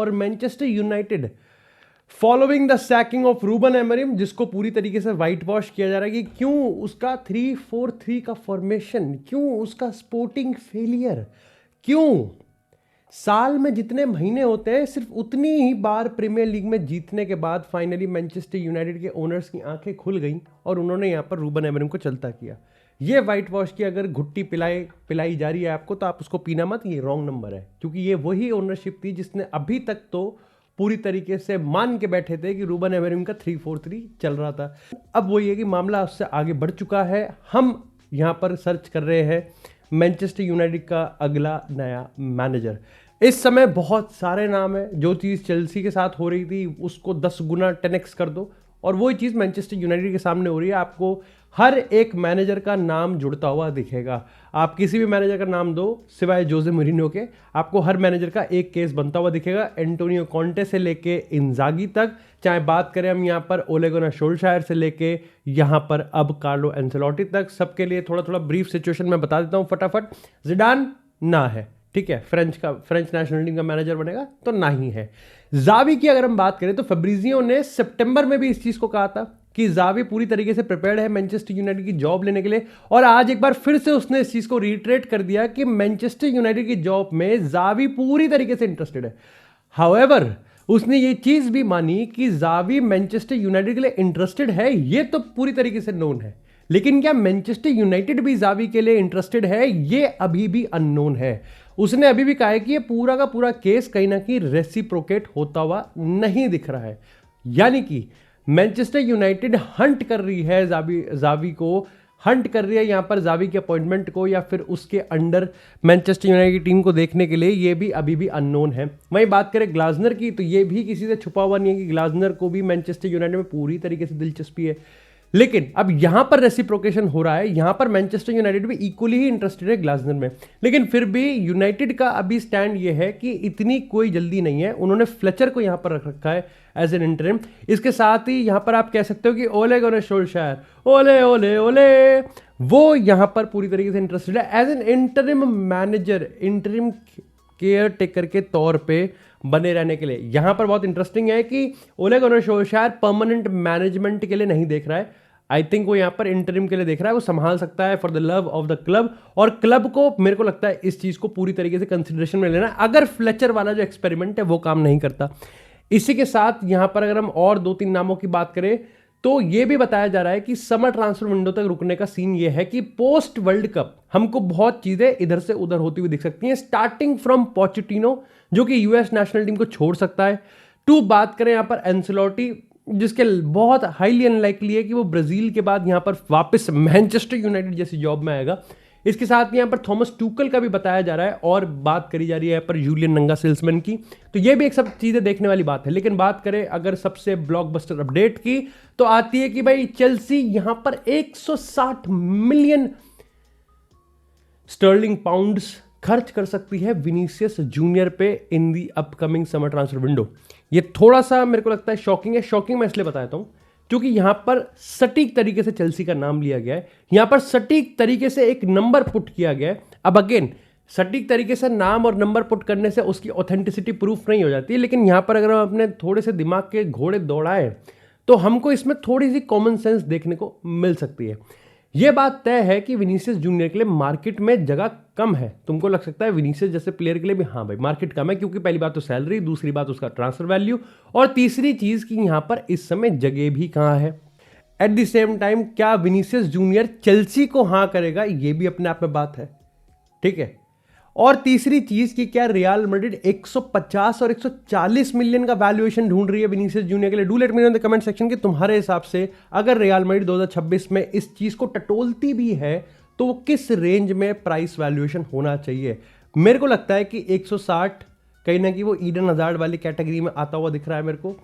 और Manchester United following the sacking of Ruben Amorim, जिसको पूरी तरीके से वाइट वॉश किया जा रहा है कि क्यों उसका 3-4-3 का फॉर्मेशन, क्यों उसका स्पोर्टिंग फेलियर, क्यों साल में जितने महीने होते हैं सिर्फ उतनी ही बार प्रीमियर लीग में जीतने के बाद फाइनली मैनचेस्टर यूनाइटेड के ओनर्स की आंखें खुल गईं और उन्होंने यहाँ पर रूबन एमरिम को चलता किया। ये वाइट वॉश की अगर घुट्टी पिलाई जा रही है आपको तो आप उसको पीना मत, ये रॉन्ग नंबर है, क्योंकि ये वही ओनरशिप थी जिसने अभी तक तो पूरी तरीके से मान के बैठे थे कि रूबन एमरिम का 3-4-3 चल रहा था। अब वो ये कि मामला उससे आगे बढ़ चुका है। हम यहाँ पर सर्च कर रहे हैं मैनचेस्टर यूनाइटेड का अगला नया मैनेजर। इस समय बहुत सारे नाम है, जो चीज़ चेल्सी के साथ हो रही थी उसको 10 गुना 10x कर दो और वही चीज़ मैनचेस्टर यूनाइटेड के सामने हो रही है। आपको हर एक मैनेजर का नाम जुड़ता हुआ दिखेगा। आप किसी भी मैनेजर का नाम दो सिवाय जोसे मूरिन्हो के, आपको हर मैनेजर का एक केस बनता हुआ दिखेगा। एंटोनियो कॉन्टे से लेके इंजागी तक, चाहे बात करें हम यहाँ पर ओले गुनार सोल्शायर से लेके यहाँ पर अब कार्लो एंसेलोटी तक, सबके लिए थोड़ा थोड़ा ब्रीफ सिचुएशन मैं बता देता हूँ फटाफट। जिडान ना है, ठीक है, फ्रेंच नेशनल टीम का मैनेजर बनेगा तो ना ही है। जावी की अगर हम बात करें तो फेब्रिजियो ने सितंबर में भी इस चीज को कहा था कि जावी पूरी तरीके से प्रिपेयर्ड है मैनचेस्टर यूनाइटेड की जॉब लेने के लिए, और आज एक बार फिर से उसने इस चीज को रिट्रेट कर दिया कि मैनचेस्टर यूनाइटेड की जॉब में जावी पूरी तरीके से इंटरेस्टेड है। हाउएवर उसने ये चीज भी मानी कि जावी मैनचेस्टर यूनाइटेड के लिए इंटरेस्टेड है, ये तो पूरी तरीके से नोन है, लेकिन क्या मैनचेस्टर यूनाइटेड भी जावी के लिए इंटरेस्टेड है, ये अभी भी अननोन है। उसने अभी भी कहा है कि ये पूरा का पूरा केस कहीं ना कहीं रेसिप्रोकेट होता हुआ नहीं दिख रहा है, यानी कि मैनचेस्टर यूनाइटेड हंट कर रही है जावी को, हंट कर रही है यहां पर जावी के अपॉइंटमेंट को या फिर उसके अंडर मैनचेस्टर यूनाइटेड की टीम को देखने के लिए, ये भी अभी भी अननोन है। वहीं बात करें ग्लाजनर की तो ये भी किसी से छुपा हुआ नहीं है कि ग्लाजनर को भी मैनचेस्टर यूनाइटेड में पूरी तरीके से दिलचस्पी है, लेकिन अब यहां पर रेसिप्रोकेशन हो रहा है, यहां पर मैनचेस्टर यूनाइटेड भी इक्वली ही इंटरेस्टेड है ग्लासनर में, लेकिन फिर भी यूनाइटेड का अभी स्टैंड यह है कि इतनी कोई जल्दी नहीं है। उन्होंने फ्लेचर को यहां पर रख रखा है एज एन इंटरिम। इसके साथ ही यहां पर आप कह सकते हो कि ओले गुनार सोल्शायर, ओले ओले ओले, वो यहां पर पूरी तरीके से इंटरेस्टेड है as an interim manager, interim caretaker के तौर पे बने रहने के लिए। यहां पर बहुत इंटरेस्टिंग है कि ओले गुनार सोल्शायर परमानेंट मैनेजमेंट के लिए नहीं देख रहा है, आई थिंक वो यहां पर इंटरिम के लिए देख रहा है, वो संभाल सकता है for the love of the club, और क्लब को मेरे को लगता है इस चीज को पूरी तरीके से कंसिडरेशन में लेना अगर फ्लेचर वाला जो एक्सपेरिमेंट है वो काम नहीं करता। इसी के साथ यहां पर अगर हम और 2-3 नामों की बात करें तो ये भी बताया जा रहा है कि समर ट्रांसफर विंडो तक रुकने का सीन ये है कि पोस्ट वर्ल्ड कप हमको बहुत चीजें इधर से उधर होती हुई दिख सकती हैं, स्टार्टिंग फ्रॉम पोचेटिनो जो कि यूएस नेशनल टीम को छोड़ सकता है, टू बात करें यहां पर एंसेलोटी जिसके बहुत हाईली अनलाइकली है कि वो ब्राजील के बाद यहां पर वापस मैनचेस्टर यूनाइटेड जैसी जॉब में आएगा। इसके साथ यहां पर थॉमस टूकल का भी बताया जा रहा है और बात करी जा रही है यहां पर जूलियन नंगासेल्समैन की, तो ये भी एक सब चीजें देखने वाली बात है। लेकिन बात करें अगर सबसे ब्लॉकबस्टर अपडेट की तो आती है कि भाई चेल्सी यहां पर 160 मिलियन स्टर्लिंग पाउंड्स खर्च कर सकती है विनीसियस जूनियर पे in the upcoming summer transfer window. ये थोड़ा सा मेरे को लगता है शॉकिंग है। शॉकिंग मैं इसलिए बताता हूं क्योंकि यहां पर सटीक तरीके से चेल्सी का नाम लिया गया है, यहां पर सटीक तरीके से एक नंबर पुट किया गया है। अब अगेन सटीक तरीके से नाम और नंबर पुट करने से उसकी ऑथेंटिसिटी प्रूफ नहीं हो जाती है, लेकिन यहां पर अगर हम अपने थोड़े से दिमाग के घोड़े दौड़ाएं तो हमको इसमें थोड़ी सी कॉमन सेंस देखने को मिल सकती है। यह बात तय है कि विनीसियस जूनियर के लिए मार्केट में जगह कम है। तुमको लग सकता है विनीसियस जैसे प्लेयर के लिए भी हाँ भाई मार्केट कम है, क्योंकि पहली बात तो सैलरी, दूसरी बात उसका ट्रांसफर वैल्यू, और तीसरी चीज कि यहां पर इस समय जगह भी कहां है। एट द सेम टाइम क्या विनीसियस जूनियर चेल्सी को हाँ करेगा, यह भी अपने आप में बात है, ठीक है। और तीसरी चीज कि क्या रियल मैड्रिड 150 और 140 मिलियन का वैल्यूएशन ढूंढ रही है विनीसियस जूनियर के लिए। Do let me know in the comment section कि तुम्हारे हिसाब से अगर रियल मैड्रिड 2026 में इस चीज को टटोलती भी है तो वो किस रेंज में प्राइस वैल्यूएशन होना चाहिए। मेरे को लगता है कि 160 कहीं ना कहीं वो ईडन हजार्ड वाली कैटेगरी में आता हुआ दिख रहा है मेरे को,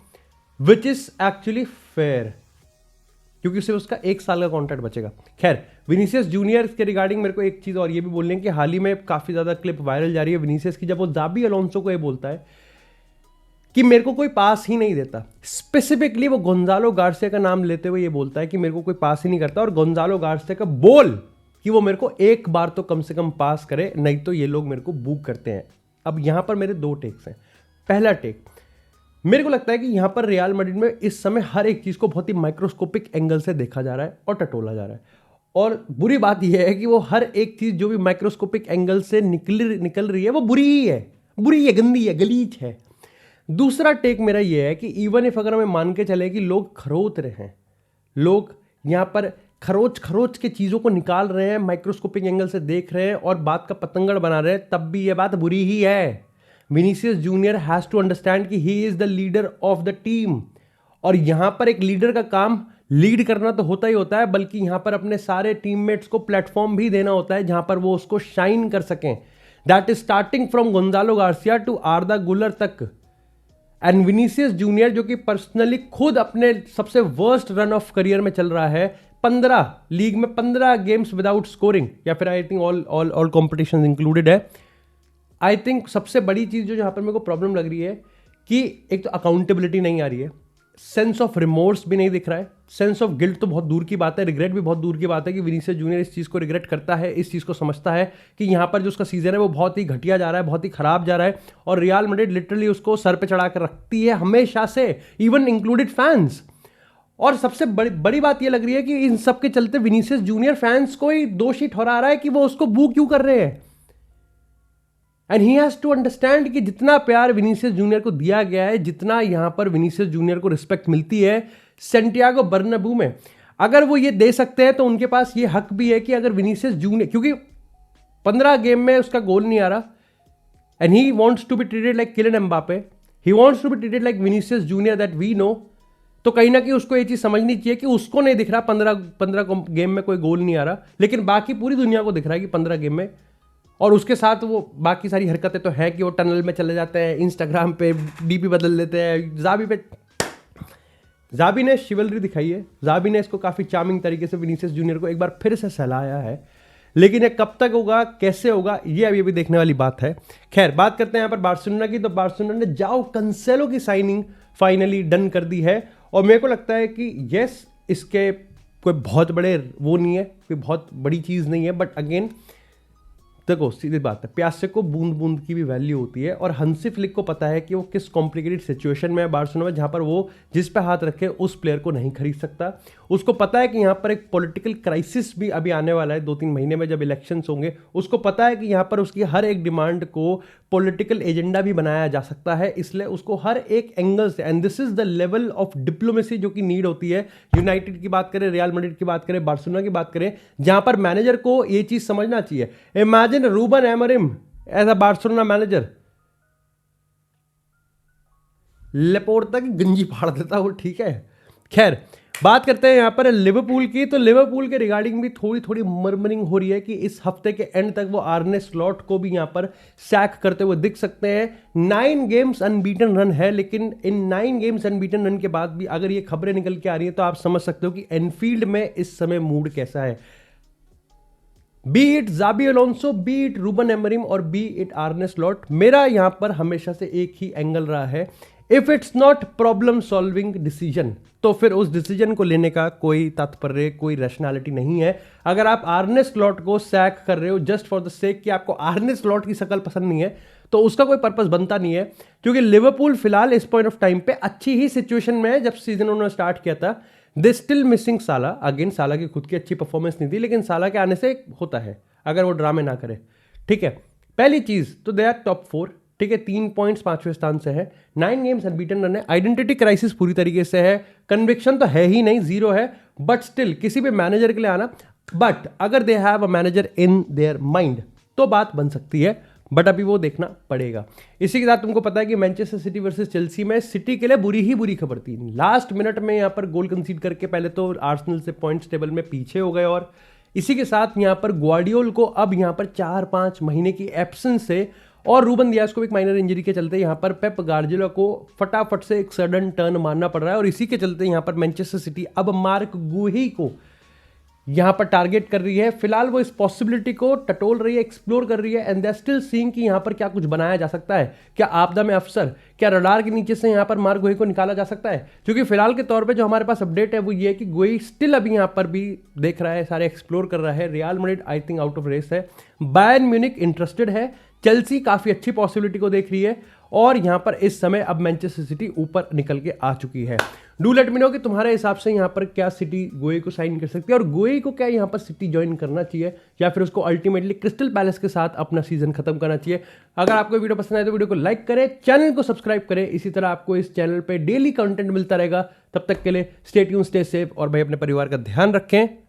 विच इज एक्चुअली फेयर, क्योंकि उसे उसका 1 साल का कॉन्ट्रैक्ट बचेगा। खैर विनीसियस जूनियर के रिगार्डिंग मेरे को एक चीज और ये भी बोलने कि हाल ही में काफी ज्यादा क्लिप वायरल जा रही है विनीसियस की, जब वो जाबी अलोंसो को ये बोलता है कि मेरे को कोई पास ही नहीं देता। स्पेसिफिकली वो गोंजालो गार्सिया का नाम लेते हुए ये बोलता है कि मेरे को कोई पास ही नहीं करता, और गोंजालो गार्सिया का बोल कि वो मेरे को एक बार तो कम से कम पास करे, नहीं तो ये लोग मेरे को बूक करते हैं। अब यहां पर मेरे 2 टेक्स हैं। पहला टेक, मेरे को लगता है कि यहां पर रियल मैड्रिड में इस समय हर एक चीज को बहुत ही माइक्रोस्कोपिक एंगल से देखा जा रहा है और टटोला जा रहा है। और बुरी बात यह है कि वो हर एक चीज जो भी माइक्रोस्कोपिक एंगल से निकल रही है वो बुरी ही है, गंदी है, गलीच है। दूसरा टेक मेरा यह है कि इवन इफ अगर हमें मान के चले कि लोग खरोच रहे हैं, लोग यहां पर खरोच के चीजों को निकाल रहे हैं, माइक्रोस्कोपिक एंगल से देख रहे हैं और बात का पतंगड़ बना रहे हैं, तब भी यह बात बुरी ही है। Vinicius junior has to understand कि he is the leader of the team, और यहां पर एक लीडर का काम लीड करना तो होता ही होता है, बल्कि यहां पर अपने सारे टीममेट्स को प्लेटफॉर्म भी देना होता है जहां पर वो उसको शाइन कर सकें। That is starting from Gonzalo Garcia to Arda Guler तक। एंड विनीसियस जूनियर जो कि पर्सनली खुद अपने सबसे वर्स्ट रन ऑफ करियर में चल रहा है, 15 लीग में 15 गेम्स विदाउट स्कोरिंग, या फिर I think all competition included है। आई थिंक सबसे बड़ी चीज जो यहाँ पर मेरे को प्रॉब्लम लग रही है कि एक तो अकाउंटेबिलिटी नहीं आ रही है, सेंस ऑफ रिमोर्स भी नहीं दिख रहा है, सेंस ऑफ गिल्ट तो बहुत दूर की बात है, रिग्रेट भी बहुत दूर की बात है कि विनीसियस जूनियर इस चीज़ को रिग्रेट करता है, इस चीज़ को समझता है कि यहाँ पर जो उसका सीजन है वो बहुत ही घटिया जा रहा है, बहुत ही खराब जा रहा है, और रियल मैड्रिड लिटरली उसको सर पे चढ़ा कर रखती है हमेशा से, इवन इंक्लूडेड फैंस। और सबसे बड़ी बात ये लग रही है कि इन सब के चलते विनीसियस जूनियर फैंस को ही दोषी ठहरा रहा है कि वो उसको बू क्यों कर रहे हैं। And he has to understand कि जितना प्यार विनीसियस जूनियर को दिया गया है, जितना यहां पर विनीसियस जूनियर को रिस्पेक्ट मिलती है सैंटियागो बर्नब्यू में, अगर वो ये दे सकते हैं तो उनके पास ये हक भी है कि अगर विनीसियस जूनियर, क्योंकि 15 गेम में उसका गोल नहीं आ रहा, and he wants to be treated like Kylian Mbappe, he wants to be treated like Vinicius Junior that we know, तो कहीं ना कहीं उसको ये चीज समझनी चाहिए कि उसको नहीं दिख रहा 15 गेम में कोई गोल नहीं आ रहा, लेकिन बाकी पूरी दुनिया को दिख रहा है कि 15 गेम में, और उसके साथ वो बाकी सारी हरकतें तो है कि वो टनल में चले जाते हैं, इंस्टाग्राम पे डीपी बदल लेते हैं। जाबी ने शिवलरी दिखाई है, जाबी ने इसको काफ़ी चार्मिंग तरीके से विनीसियस जूनियर को एक बार फिर से सहलाया है, लेकिन ये कब तक होगा, कैसे होगा, ये अभी देखने वाली बात है। खैर, बात करते हैं यहाँ पर बार्सिलोना की, तो बार्सिलोना ने जाओ कैंसेलो की साइनिंग फाइनली डन कर दी है, और मेरे को लगता है कि यस, इसके कोई बहुत बड़े वो नहीं है, कोई बहुत बड़ी चीज़ नहीं है, बट अगेन देखो सीधी बात है, प्यासे को बूंद बूंद की भी वैल्यू होती है, और हंसी फ्लिक को पता है कि वो किस कॉम्प्लिकेटेड सिचुएशन में है बार्सिलोना में, जहां पर वो जिस पे हाथ रखे उस प्लेयर को नहीं खरीद सकता। उसको पता है कि यहाँ पर एक पॉलिटिकल क्राइसिस भी अभी आने वाला है 2-3 महीने में, जब इलेक्शंस होंगे। उसको पता है कि यहाँ पर उसकी हर एक डिमांड को पॉलिटिकल एजेंडा भी बनाया जा सकता है, इसलिए उसको हर एक एंगल से, and this is the level of diplomacy जो कि नीड होती है। यूनाइटेड की बात करें, रियल मैड्रिड की बात करें, बार्सिलोना की बात करें, जहां पर मैनेजर को ये चीज समझना चाहिए। Imagine Ruben Amorim as a Barcelona manager, Laporta की गंजी फाड़ देता वो, ठीक है। खैर, बात करते हैं यहाँ पर लिवरपूल की, तो लिवरपूल के रिगार्डिंग भी थोड़ी मर्मरिंग हो रही है कि इस हफ्ते के एंड तक वो आर्ने स्लॉट को भी यहाँ पर सैक करते हुए दिख सकते हैं। 9 गेम्स अनबीटन रन है, लेकिन इन 9 गेम्स अनबीटन रन के बाद भी अगर ये खबरें निकल के आ रही हैं तो आप समझ सकते हो कि एनफील्ड में इस समय मूड कैसा है। Be it Xabi Alonso, be it Ruben Amorim, और बी इट आर्ने स्लॉट, मेरा यहां पर हमेशा से एक ही एंगल रहा है, if it's not problem solving decision, तो फिर उस डिसीजन को लेने का कोई तात्पर्य, कोई रैशनैलिटी नहीं है। अगर आप आर्ने स्लॉट को सैक कर रहे हो जस्ट फॉर द सेक कि आपको आर्ने स्लॉट की शक्ल पसंद नहीं है, तो उसका कोई पर्पस बनता नहीं है, क्योंकि लिवरपूल फिलहाल इस पॉइंट ऑफ टाइम पे अच्छी ही सिचुएशन में है। जब सीजन उन्होंने स्टार्ट किया था, दे स्टिल मिसिंग साला, अगेन साला की खुद की अच्छी परफॉर्मेंस नहीं थी, लेकिन साला के आने से होता है अगर वो ड्रामे ना करे, ठीक है। पहली चीज तो दे आर टॉप 4, ठीक है, 3 पॉइंट्स 5वें स्थान से है, 9 गेम्स अनबीटन रन है, आइडेंटिटी क्राइसिस पूरी तरीके से है, कन्विक्शन तो है ही नहीं, 0 है, बट स्टिल किसी भी मैनेजर के लिए आना, बट अगर they have a manager in their mind तो बात बन सकती है, बट अभी वो देखना पड़ेगा। इसी के साथ तुमको पता है कि मैनचेस्टर सिटी वर्सेस चेल्सी में सिटी के लिए बुरी खबर थी, लास्ट मिनट में यहाँ पर गोल कंसीड करके पहले तो आर्सेनल से पॉइंट्स टेबल में पीछे हो गए, और इसी के साथ यहाँ पर ग्वार्डियोल को अब यहाँ पर 4-5 महीने की एब्सेंस से, और रूबन दियास को भी एक माइनर इंजरी के चलते यहाँ पर पेप गार्डियोला को फटाफट से एक सडन टर्न मारना पड़ रहा है, और इसी के चलते यहाँ पर मैनचेस्टर सिटी अब मार्क गुही को यहाँ पर टारगेट कर रही है। फिलहाल वो इस पॉसिबिलिटी को टटोल रही है, एक्सप्लोर कर रही है, and they are still seeing कि यहाँ पर क्या कुछ बनाया जा सकता है, क्या आपदा में अफसर, क्या रडार के नीचे से यहाँ पर मार्क गुही को निकाला जा सकता है। क्योंकि फिलहाल के तौर पे जो हमारे पास अपडेट है वो ये है कि गुही स्टिल अभी यहाँ पर भी देख रहा है, सारे एक्सप्लोर कर रहा है। Real Madrid I think out of race है, बायर्न म्यूनिख इंटरेस्टेड है, चेल्सी काफी अच्छी पॉसिबिलिटी को देख रही है, और यहाँ पर इस समय अब मैनचेस्टर सिटी ऊपर निकल के आ चुकी है। डू लेट मी नो कि तुम्हारे हिसाब से यहाँ पर क्या सिटी गोए को साइन कर सकती है, और गोए को क्या यहाँ पर सिटी ज्वाइन करना चाहिए या फिर उसको अल्टीमेटली क्रिस्टल पैलेस के साथ अपना सीजन खत्म करना चाहिए। अगर आपको वीडियो पसंद आए तो वीडियो को लाइक करें, चैनल को सब्सक्राइब करें। इसी तरह आपको इस चैनल पे डेली कंटेंट मिलता रहेगा। तब तक के लिए स्टे ट्यून्ड, स्टे सेफ और भाई अपने परिवार का ध्यान रखें।